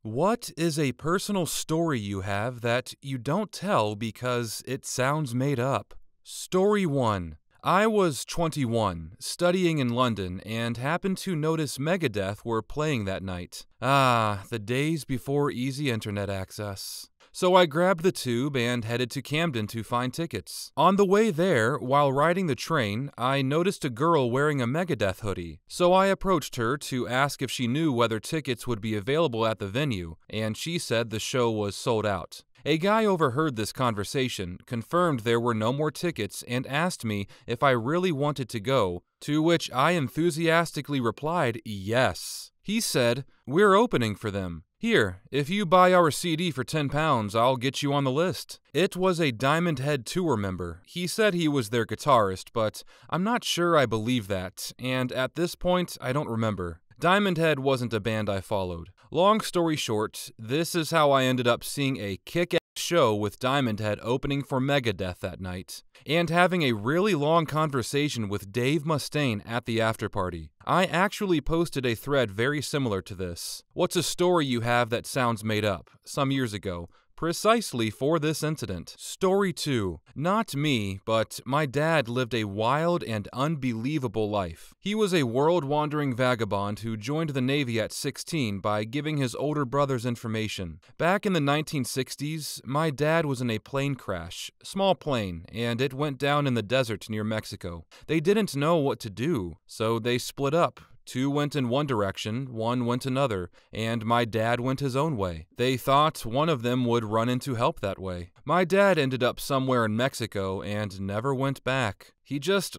What is a personal story you have that you don't tell because it sounds made up? Story 1. I was 21, studying in London, and happened to notice Megadeth were playing that night. Ah, the days before easy internet access. So I grabbed the tube and headed to Camden to find tickets. On the way there, while riding the train, I noticed a girl wearing a Megadeth hoodie. So I approached her to ask if she knew whether tickets would be available at the venue, and she said the show was sold out. A guy overheard this conversation, confirmed there were no more tickets, and asked me if I really wanted to go, to which I enthusiastically replied, yes. He said, "We're opening for them. Here, if you buy our CD for £10, I'll get you on the list." It was a Diamond Head tour member. He said he was their guitarist, but I'm not sure I believe that, and at this point, I don't remember. Diamond Head wasn't a band I followed. Long story short, this is how I ended up seeing a kick-ass show with Diamond Head opening for Megadeth that night, and having a really long conversation with Dave Mustaine at the afterparty. I actually posted a thread very similar to this. What's a story you have that sounds made up? Some years ago, precisely for this incident. Story 2. Not me, but my dad lived a wild and unbelievable life. He was a world-wandering vagabond who joined the Navy at 16 by giving his older brothers information. Back in the 1960s, my dad was in a plane crash, small plane, and it went down in the desert near Mexico. They didn't know what to do, so they split up. Two went in one direction, one went another, and my dad went his own way. They thought one of them would run into help that way. My dad ended up somewhere in Mexico and never went back. He just,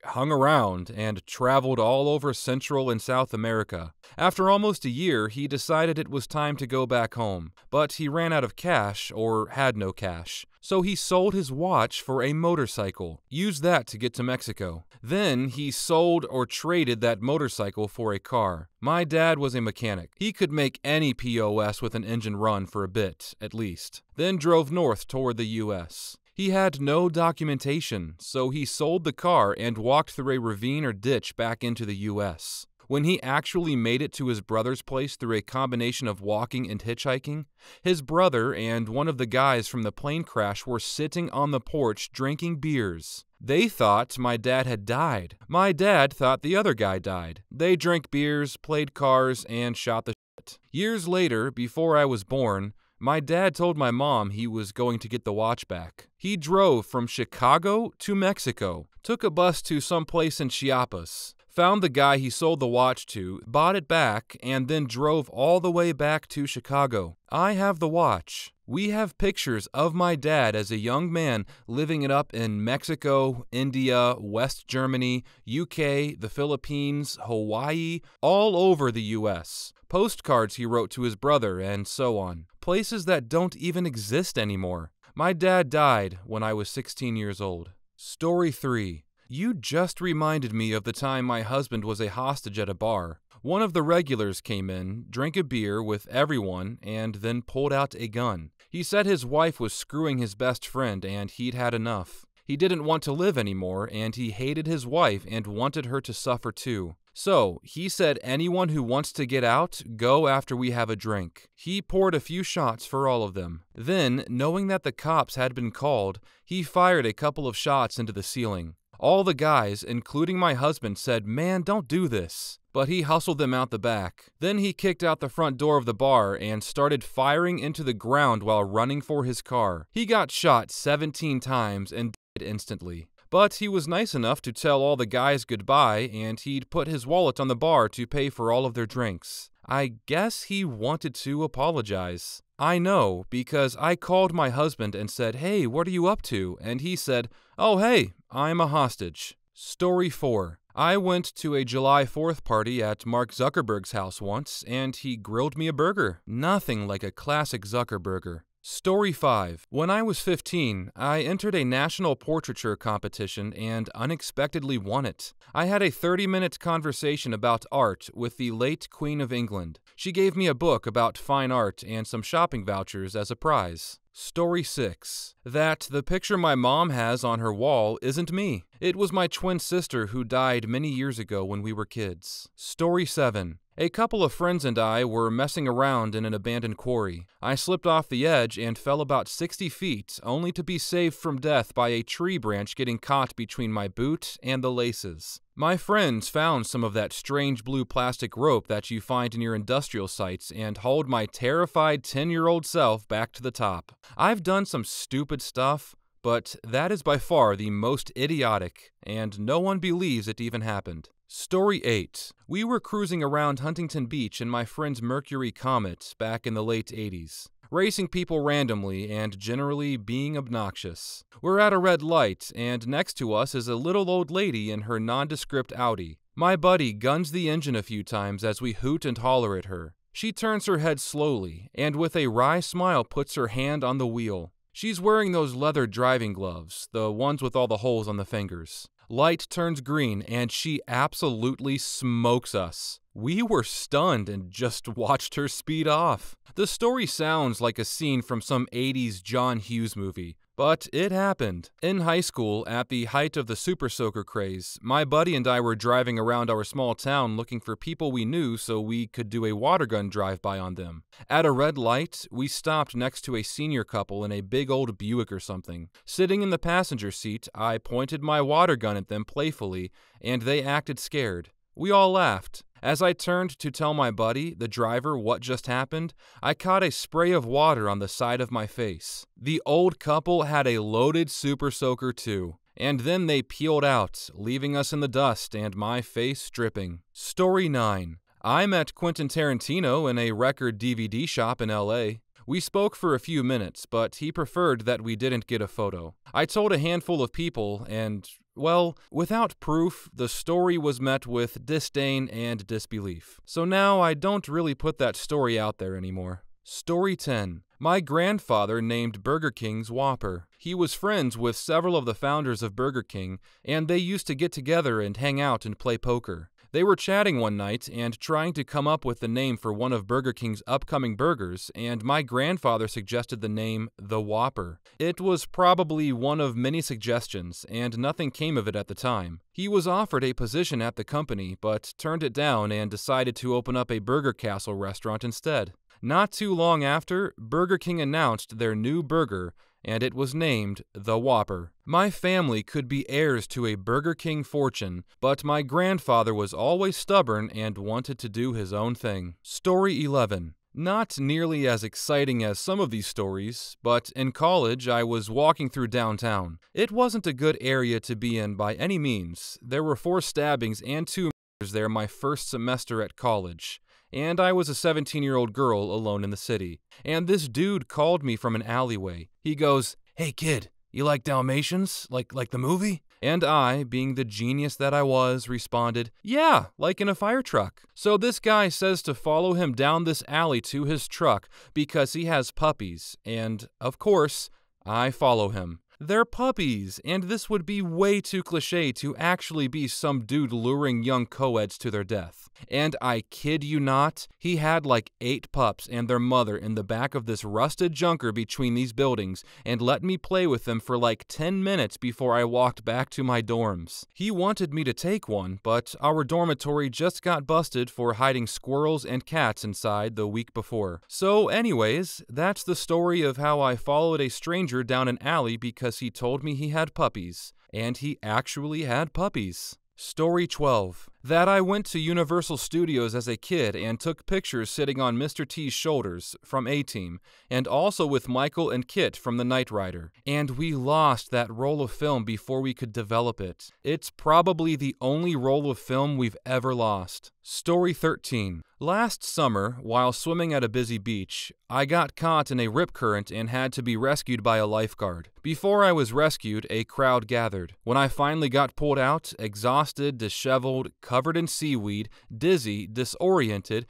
hung around and traveled all over Central and South America. After almost a year, he decided it was time to go back home, but he ran out of cash, or had no cash. So he sold his watch for a motorcycle, used that to get to Mexico. Then he sold or traded that motorcycle for a car. My dad was a mechanic. He could make any POS with an engine run for a bit, at least. Then drove north toward the US. He had no documentation, so he sold the car and walked through a ravine or ditch back into the US. When he actually made it to his brother's place through a combination of walking and hitchhiking, his brother and one of the guys from the plane crash were sitting on the porch drinking beers. They thought my dad had died. My dad thought the other guy died. They drank beers, played cars, and shot the shit. Years later, before I was born, my dad told my mom he was going to get the watch back. He drove from Chicago to Mexico, took a bus to some place in Chiapas, found the guy he sold the watch to, bought it back, and then drove all the way back to Chicago. I have the watch. We have pictures of my dad as a young man living it up in Mexico, India, West Germany, UK, the Philippines, Hawaii, all over the US. Postcards he wrote to his brother, and so on. Places that don't even exist anymore. My dad died when I was 16 years old. Story 3. You just reminded me of the time my husband was a hostage at a bar. One of the regulars came in, drank a beer with everyone, and then pulled out a gun. He said his wife was screwing his best friend and he'd had enough. He didn't want to live anymore, and he hated his wife and wanted her to suffer too. So, he said anyone who wants to get out, go after we have a drink. He poured a few shots for all of them. Then, knowing that the cops had been called, he fired a couple of shots into the ceiling. All the guys, including my husband, said, "Man, don't do this." But he hustled them out the back. Then he kicked out the front door of the bar and started firing into the ground while running for his car. He got shot 17 times and died instantly. But he was nice enough to tell all the guys goodbye, and he'd put his wallet on the bar to pay for all of their drinks. I guess he wanted to apologize. I know, because I called my husband and said, "Hey, what are you up to?" And he said, "Oh, hey, I'm a hostage." Story 4. I went to a July 4th party at Mark Zuckerberg's house once, and he grilled me a burger. Nothing like a classic Zuckerberger. Story 5. When I was 15, I entered a national portraiture competition and unexpectedly won it. I had a 30-minute conversation about art with the late Queen of England. She gave me a book about fine art and some shopping vouchers as a prize. Story 6. That the picture my mom has on her wall isn't me. It was my twin sister who died many years ago when we were kids. Story 7. A couple of friends and I were messing around in an abandoned quarry. I slipped off the edge and fell about 60 feet, only to be saved from death by a tree branch getting caught between my boot and the laces. My friends found some of that strange blue plastic rope that you find in your industrial sites and hauled my terrified 10-year-old self back to the top. I've done some stupid stuff, but that is by far the most idiotic, and no one believes it even happened. Story 8. We were cruising around Huntington Beach in my friend's Mercury Comet back in the late 80s, racing people randomly and generally being obnoxious. We're at a red light, and next to us is a little old lady in her nondescript Audi. My buddy guns the engine a few times as we hoot and holler at her. She turns her head slowly, and with a wry smile puts her hand on the wheel. She's wearing those leather driving gloves, the ones with all the holes on the fingers. Light turns green, and she absolutely smokes us. We were stunned and just watched her speed off. The story sounds like a scene from some 80s John Hughes movie, but it happened. In high school, at the height of the Super Soaker craze, my buddy and I were driving around our small town looking for people we knew so we could do a water gun drive-by on them. At a red light, we stopped next to a senior couple in a big old Buick or something. Sitting in the passenger seat, I pointed my water gun at them playfully, and they acted scared. We all laughed. As I turned to tell my buddy, the driver, what just happened, I caught a spray of water on the side of my face. The old couple had a loaded Super Soaker too, and then they peeled out, leaving us in the dust and my face dripping. Story 9. I met Quentin Tarantino in a record DVD shop in LA. We spoke for a few minutes, but he preferred that we didn't get a photo. I told a handful of people, and, well, without proof, the story was met with disdain and disbelief. So now I don't really put that story out there anymore. Story 10. My grandfather named Burger King's Whopper. He was friends with several of the founders of Burger King, and they used to get together and hang out and play poker. They were chatting one night and trying to come up with the name for one of Burger King's upcoming burgers, and my grandfather suggested the name The Whopper. It was probably one of many suggestions, and nothing came of it at the time. He was offered a position at the company, but turned it down and decided to open up a Burger Castle restaurant instead. Not too long after, Burger King announced their new burger, and it was named The Whopper. My family could be heirs to a Burger King fortune, but my grandfather was always stubborn and wanted to do his own thing. Story 11. Not nearly as exciting as some of these stories, but in college I was walking through downtown. It wasn't a good area to be in by any means. There were 4 stabbings and 2 murders there my first semester at college. And I was a 17-year-old girl alone in the city. And this dude called me from an alleyway. He goes, "Hey kid, you like Dalmatians? Like the movie?" And I, being the genius that I was, responded, "Yeah, like in a fire truck." So this guy says to follow him down this alley to his truck because he has puppies. And, of course, I follow him. They're puppies, and this would be way too cliché to actually be some dude luring young co-eds to their death. And I kid you not, he had like 8 pups and their mother in the back of this rusted junker between these buildings and let me play with them for like 10 minutes before I walked back to my dorms. He wanted me to take one, but our dormitory just got busted for hiding squirrels and cats inside the week before. So anyways, that's the story of how I followed a stranger down an alley because he told me he had puppies. And he actually had puppies. Story 12. That I went to Universal Studios as a kid and took pictures sitting on Mr. T's shoulders from A-Team, and also with Michael and Kit from The Knight Rider. And we lost that roll of film before we could develop it. It's probably the only roll of film we've ever lost. Story 13. Last summer, while swimming at a busy beach, I got caught in a rip current and had to be rescued by a lifeguard. Before I was rescued, a crowd gathered. When I finally got pulled out, exhausted, disheveled, covered in seaweed, dizzy, disoriented,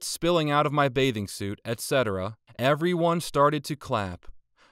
spilling out of my bathing suit, etc., everyone started to clap.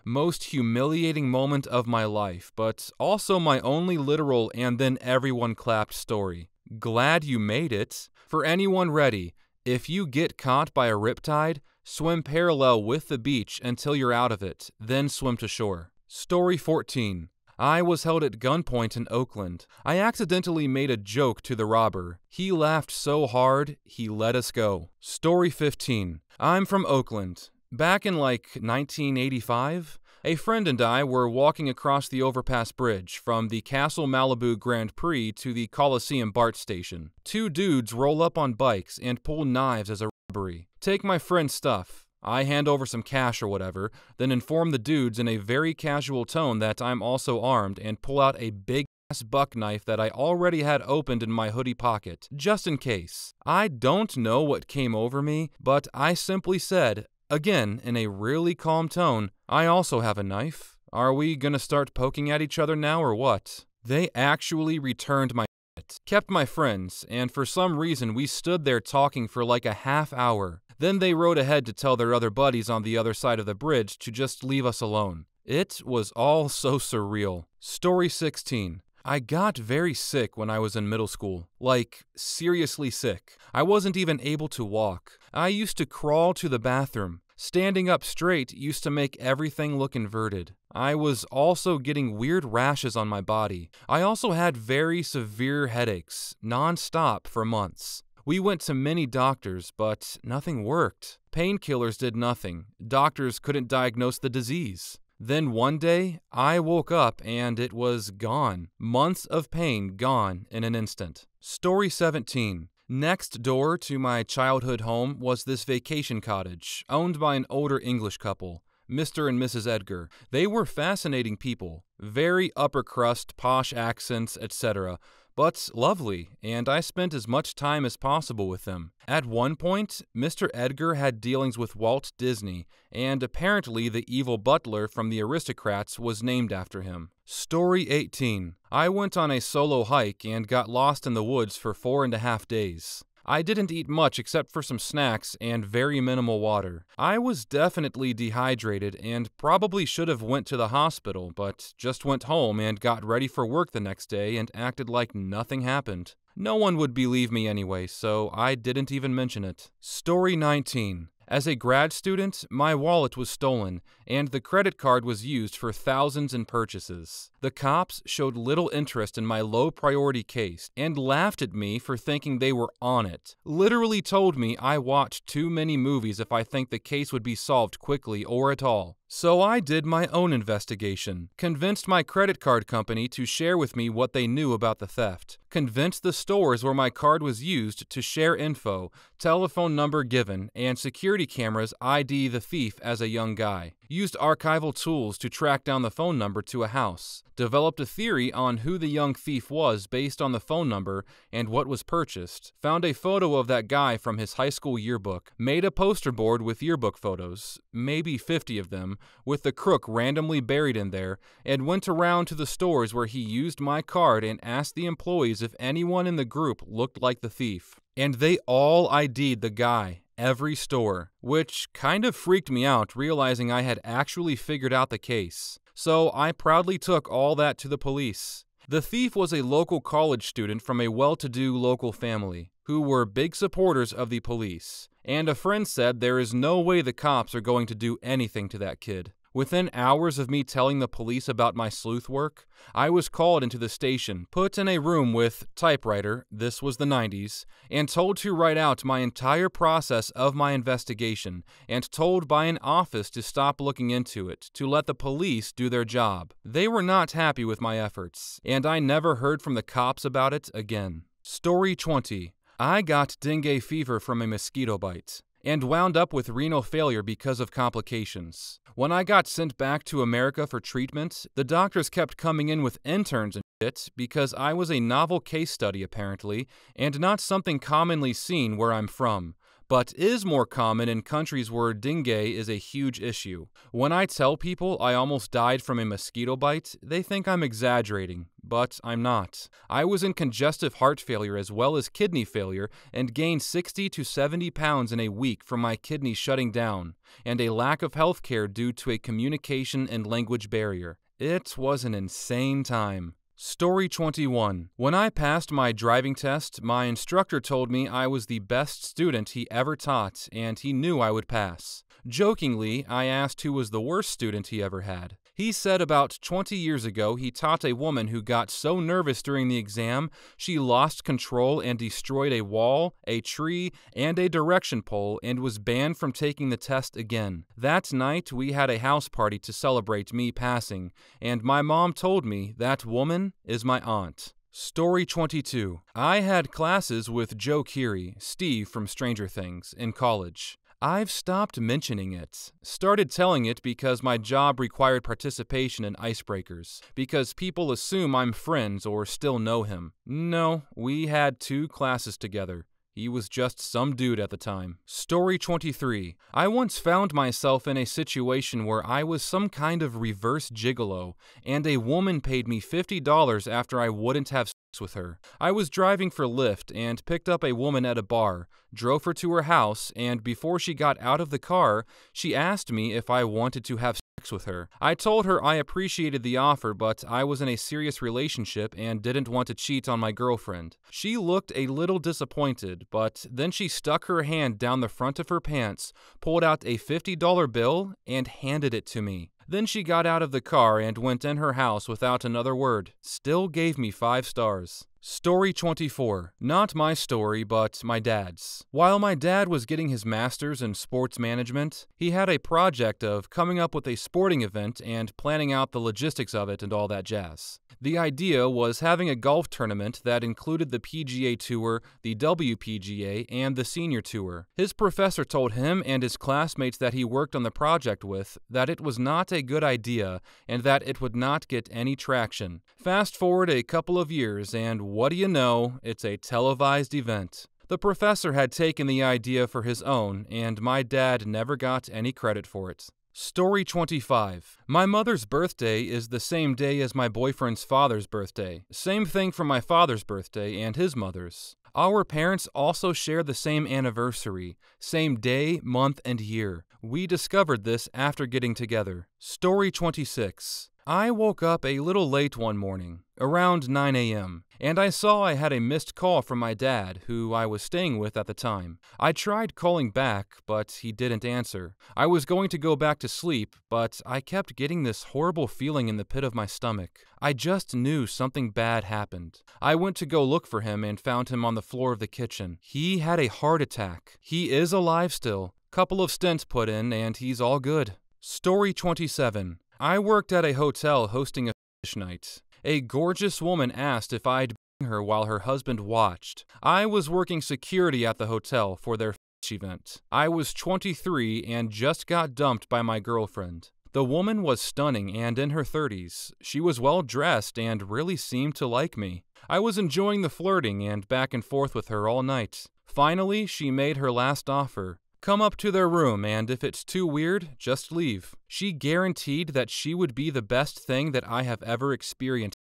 Most humiliating moment of my life, but also my only literal and then everyone clapped story. Glad you made it. For anyone ready, if you get caught by a riptide, swim parallel with the beach until you're out of it, then swim to shore. Story 14. I was held at gunpoint in Oakland. I accidentally made a joke to the robber. He laughed so hard, he let us go. Story 15. I'm from Oakland. Back in 1985, a friend and I were walking across the overpass bridge from the Castle Malibu Grand Prix to the Coliseum BART station. Two dudes roll up on bikes and pull knives as a robbery. Take my friend's stuff. I hand over some cash or whatever, then inform the dudes in a very casual tone that I'm also armed and pull out a big-ass buck knife that I already had opened in my hoodie pocket, just in case. I don't know what came over me, but I simply said, again in a really calm tone, I also have a knife. Are we gonna start poking at each other now or what? They actually returned my shit, kept my friends, and for some reason we stood there talking for like a half hour. Then they rode ahead to tell their other buddies on the other side of the bridge to just leave us alone. It was all so surreal. Story 16. I got very sick when I was in middle school. Like, seriously sick. I wasn't even able to walk. I used to crawl to the bathroom. Standing up straight used to make everything look inverted. I was also getting weird rashes on my body. I also had very severe headaches, non-stop for months. We went to many doctors, but nothing worked. Painkillers did nothing. Doctors couldn't diagnose the disease. Then one day, I woke up and it was gone. Months of pain gone in an instant. Story 17. Next door to my childhood home was this vacation cottage, owned by an older English couple, Mr. and Mrs. Edgar. They were fascinating people, very upper crust, posh accents, etc., but lovely, and I spent as much time as possible with them. At one point, Mr. Edgar had dealings with Walt Disney, and apparently the evil butler from The Aristocrats was named after him. Story 18. I went on a solo hike and got lost in the woods for 4.5 days. I didn't eat much except for some snacks and very minimal water. I was definitely dehydrated and probably should have went to the hospital, but just went home and got ready for work the next day and acted like nothing happened. No one would believe me anyway, so I didn't even mention it. Story 19. As a grad student, my wallet was stolen, and the credit card was used for thousands in purchases. The cops showed little interest in my low-priority case and laughed at me for thinking they were on it. Literally told me I watched too many movies if I think the case would be solved quickly or at all. So I did my own investigation, convinced my credit card company to share with me what they knew about the theft, convinced the stores where my card was used to share info, telephone number given, and security cameras ID the thief as a young guy, used archival tools to track down the phone number to a house, developed a theory on who the young thief was based on the phone number and what was purchased, found a photo of that guy from his high school yearbook, made a poster board with yearbook photos, maybe 50 of them, with the crook randomly buried in there, and went around to the stores where he used my card and asked the employees if anyone in the group looked like the thief. And they all ID'd the guy, every store, which kind of freaked me out realizing I had actually figured out the case. So I proudly took all that to the police. The thief was a local college student from a well-to-do local family, who were big supporters of the police. And a friend said there is no way the cops are going to do anything to that kid. Within hours of me telling the police about my sleuth work, I was called into the station, put in a room with typewriter, this was the 90s, and told to write out my entire process of my investigation, and told by an office to stop looking into it, to let the police do their job. They were not happy with my efforts, and I never heard from the cops about it again. Story 20. I got dengue fever from a mosquito bite, and wound up with renal failure because of complications. When I got sent back to America for treatment, the doctors kept coming in with interns and shit because I was a novel case study apparently, and not something commonly seen where I'm from, but is more common in countries where dengue is a huge issue. When I tell people I almost died from a mosquito bite, they think I'm exaggerating, but I'm not. I was in congestive heart failure as well as kidney failure and gained 60 to 70 pounds in a week from my kidneys shutting down, and a lack of health care due to a communication and language barrier. It was an insane time. Story 21. When I passed my driving test, my instructor told me I was the best student he ever taught, and he knew I would pass. Jokingly, I asked who was the worst student he ever had. He said about 20 years ago he taught a woman who got so nervous during the exam she lost control and destroyed a wall, a tree, and a direction pole and was banned from taking the test again. That night we had a house party to celebrate me passing, and my mom told me that woman is my aunt. Story 22. I had classes with Joe Keery, Steve from Stranger Things, in college. I've stopped mentioning it. Started telling it because my job required participation in icebreakers, because people assume I'm friends or still know him. No, we had 2 classes together. He was just some dude at the time. Story 23. I once found myself in a situation where I was some kind of reverse gigolo, and a woman paid me $50 after I wouldn't have sex with her. I was driving for Lyft and picked up a woman at a bar, drove her to her house, and before she got out of the car, she asked me if I wanted to have sex with her. I told her I appreciated the offer, but I was in a serious relationship and didn't want to cheat on my girlfriend. She looked a little disappointed, but then she stuck her hand down the front of her pants, pulled out a $50 bill, and handed it to me. Then she got out of the car and went in her house without another word. Still gave me 5 stars. Story 24. Not my story, but my dad's. While my dad was getting his master's in sports management, he had a project of coming up with a sporting event and planning out the logistics of it and all that jazz. The idea was having a golf tournament that included the PGA Tour, the WPGA, and the Senior Tour. His professor told him and his classmates that he worked on the project with that it was not a good idea and that it would not get any traction. Fast forward a couple of years and what do you know, it's a televised event. The professor had taken the idea for his own, and my dad never got any credit for it. Story 25. My mother's birthday is the same day as my boyfriend's father's birthday. Same thing for my father's birthday and his mother's. Our parents also share the same anniversary, same day, month, and year. We discovered this after getting together. Story 26. I woke up a little late one morning, around 9 a.m., and I saw I had a missed call from my dad, who I was staying with at the time. I tried calling back, but he didn't answer. I was going to go back to sleep, but I kept getting this horrible feeling in the pit of my stomach. I just knew something bad happened. I went to go look for him and found him on the floor of the kitchen. He had a heart attack. He is alive still. Couple of stents put in, and he's all good. Story 27. I worked at a hotel hosting a fish night. A gorgeous woman asked if I'd bang her while her husband watched. I was working security at the hotel for their fish event. I was 23 and just got dumped by my girlfriend. The woman was stunning and in her 30s. She was well dressed and really seemed to like me. I was enjoying the flirting and back and forth with her all night. Finally, she made her last offer. Come up to their room, and if it's too weird, just leave. She guaranteed that she would be the best thing that I have ever experienced.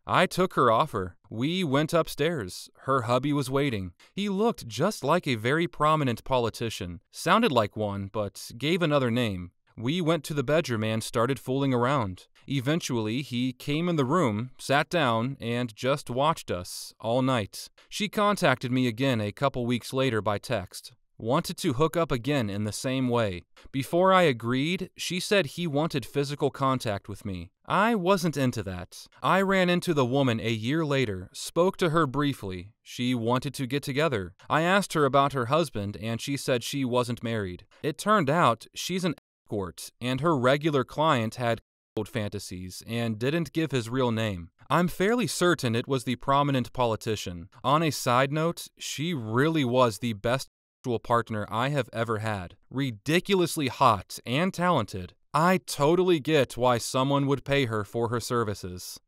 I took her offer. We went upstairs. Her hubby was waiting. He looked just like a very prominent politician. Sounded like one, but gave another name. We went to the bedroom and started fooling around. Eventually, he came in the room, sat down, and just watched us all night. She contacted me again a couple weeks later by text. Wanted to hook up again in the same way. Before I agreed, she said he wanted physical contact with me. I wasn't into that. I ran into the woman a year later, spoke to her briefly. She wanted to get together. I asked her about her husband, and she said she wasn't married. It turned out she's an escort, and her regular client had fantasies and didn't give his real name. I'm fairly certain it was the prominent politician. On a side note, she really was the best partner I have ever had. Ridiculously hot and talented. I totally get why someone would pay her for her services.